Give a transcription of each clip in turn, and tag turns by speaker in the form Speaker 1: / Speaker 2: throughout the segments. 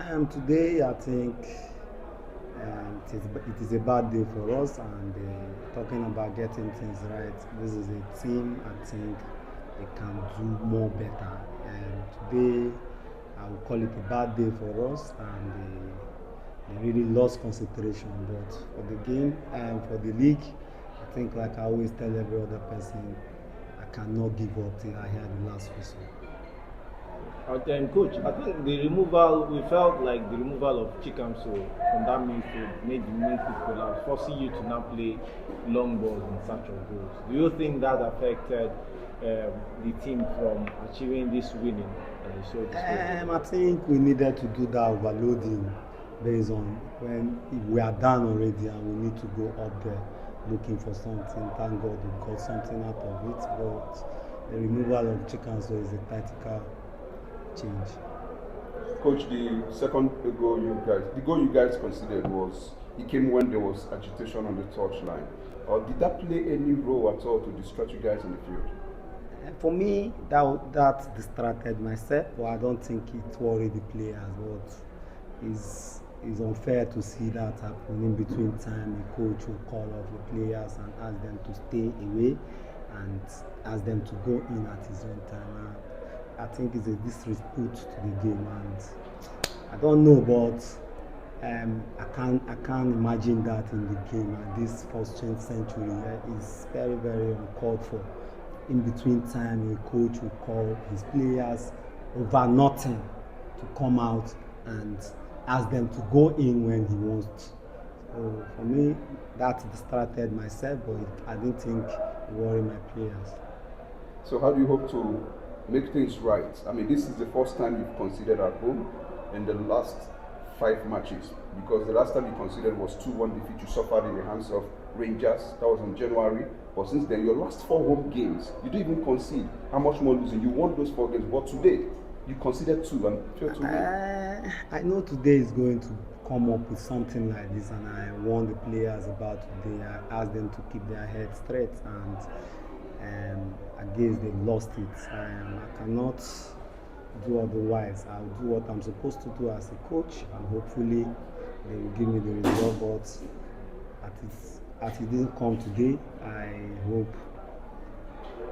Speaker 1: Today, I think it is a bad day for us, and talking about getting things right. This is a team I think they can do more better. Today, I would call it a bad day for us, and they really lost concentration. But for the game and for the league, I think, like I always tell every other person, I cannot give up till I hear the last whistle.
Speaker 2: Coach, I think we felt like the removal of Chikamso from that midfield made the midfield collapse, forcing you to now play long balls in search of goals. Do you think that affected the team from achieving this winning?
Speaker 1: I think we needed to do that overloading based on when we are down already and we need to go up there looking for something. Thank God we got something out of it, but the removal of Chikamso is a tactical change.
Speaker 3: Coach, the goal you guys considered it came when there was agitation on the touchline. Did that play any role at all to distract you guys in the field?
Speaker 1: For me, that distracted myself, but I don't think it worried the players. But it's unfair to see that happen in between time. The coach will call off the players and ask them to stay away and ask them to go in at his own time. I think it's a disrespect to the game, and I don't know, but I can't imagine that in the game. And this 14th century is very, very uncalled for. In between time, a coach will call his players over nothing to come out and ask them to go in when he wants. So for me, that distracted myself, but I didn't think it worried my players.
Speaker 3: So how do you hope to make things right? I mean, this is the first time you've considered at home in the last 5 matches, because the last time you considered was 2-1 defeat you suffered in the hands of Rangers. That was in January. But since then, your last 4 home games, you didn't even concede. How much more losing? You won those 4 games, but today you conceded 2 and failed to win.
Speaker 1: I know today is going to come up with something like this, and I warned the players about today. I asked them to keep their heads straight, and I guess they lost it. I cannot do otherwise. I'll do what I'm supposed to do as a coach, and hopefully they will give me the result. But as it didn't come today, I hope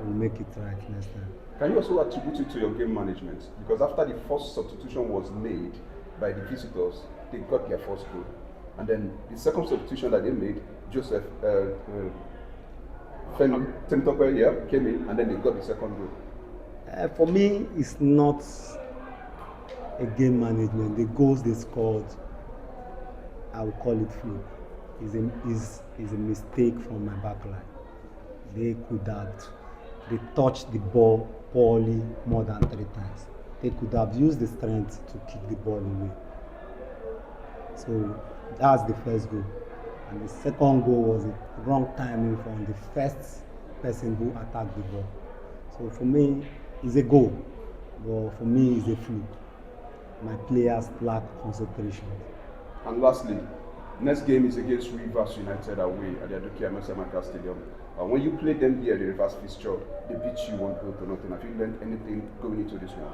Speaker 1: we'll make it right next time.
Speaker 3: Can you also attribute it to your game management? Because after the first substitution was made by the visitors, they got their first goal. And then the second substitution that they made, Joseph Temitope came in, and then they got the second goal.
Speaker 1: For me, it's not a game management. The goals they scored, I would call it fluke. Is a mistake from my backline. They touched the ball poorly more than 3 times. They could have used the strength to kick the ball away. So that's the first goal. And the second goal was a wrong timing from the first person who attacked the ball. So for me, it's a goal. But for me, it's a fluke. My players lack concentration.
Speaker 3: And lastly, next game is against Rivers United away at the Aduke Amesemaka Stadium. When you played them here, the reverse fixture, they beat you 1-0. Have you learned anything going into this one?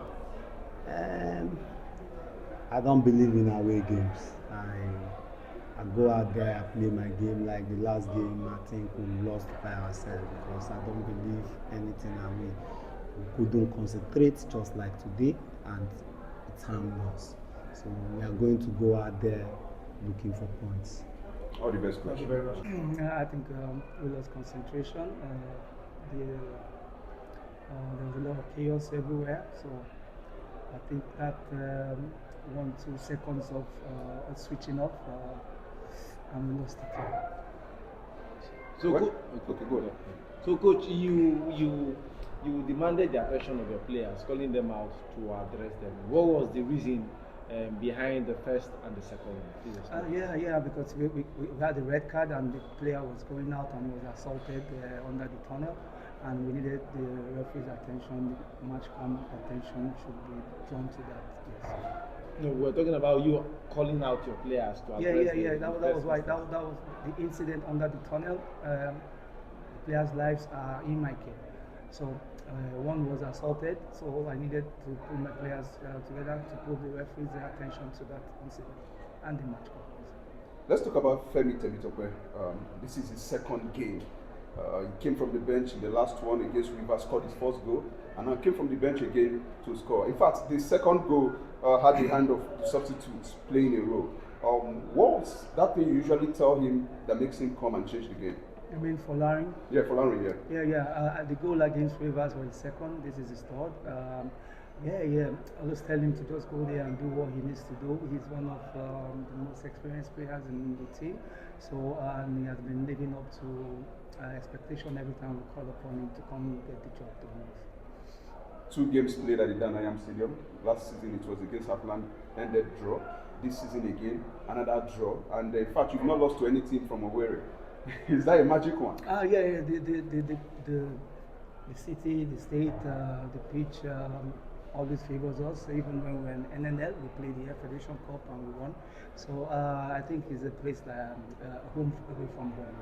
Speaker 1: I don't believe in away games. I go out there, I play my game. Like the last game, I think we lost by ourselves because I don't believe anything away. We couldn't concentrate just like today, and it harmed us. So we are going to go out there looking for points.
Speaker 3: All the best, coach.
Speaker 2: Thank you very much.
Speaker 4: I think we lost concentration. There was a lot of chaos everywhere. So I think that 1-2 seconds of switching off, and we lost the game.
Speaker 2: So, coach, you demanded the attention of your players, calling them out to address them. What was the reason behind the first and the second one?
Speaker 4: Because we had a red card and the player was going out and was assaulted under the tunnel, and we needed the referee's attention, the match attention should be drawn to that. Yes.
Speaker 2: No, we're talking about you calling out your players to address them.
Speaker 4: That was why. That was the incident under the tunnel. The players' lives are in my care. So One was assaulted, so I needed to put my players together to put the referees' attention to that incident and the match.
Speaker 3: Let's talk about Femi Temitope. This is his second game. He came from the bench in the last one against Rivers, scored his first goal, and now came from the bench again to score. In fact, the second goal had the hand of the substitutes playing a role. What was that thing you usually tell him that makes him come and change the game?
Speaker 4: You mean for Larry?
Speaker 3: Yeah, for Larry, yeah.
Speaker 4: Yeah. The goal against Rivers was the second. This is his third. I always tell him to just go there and do what he needs to do. He's one of the most experienced players in the team, so and he has been living up to expectation every time we call upon him to come get the job done.
Speaker 3: 2 games played at the Dan Anyiam Stadium. Last season it was against Upland, ended draw. This season again, another draw. And in fact, you've not lost to any team from Owerri. Is that a magic one?
Speaker 4: Yeah. The city, the state, the pitch always favors us. Even when we're in NNL, we played the Federation Cup and we won. So I think it's a place that home away from home.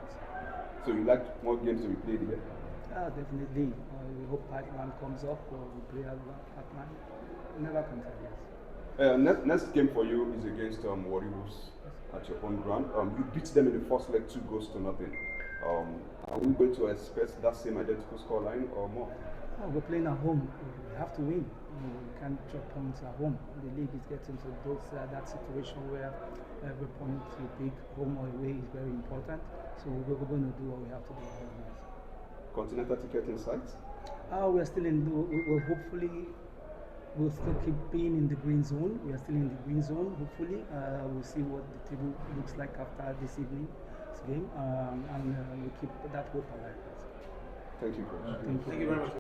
Speaker 3: So you like more games to be played here?
Speaker 4: Definitely. We hope Pipeline comes up or we play at Pipeline. Never can tell, yes.
Speaker 3: Next game for you is against Owerri at your own ground. You beat them in the first leg 2-0. Are we going to expect that same identical scoreline or more?
Speaker 4: We're playing at home. We have to win. We can't drop points at home. The league is getting to that situation where every point you pick, home or away, is very important. So we're going to do what we have to do.
Speaker 3: Continental ticket in sight?
Speaker 4: We're still in. We'll still keep being in the green zone. We are still in the green zone. Hopefully, we'll see what the table looks like after this evening's game, and we'll keep that hope alive.
Speaker 3: Thank you, Coach.
Speaker 4: Thank you very much.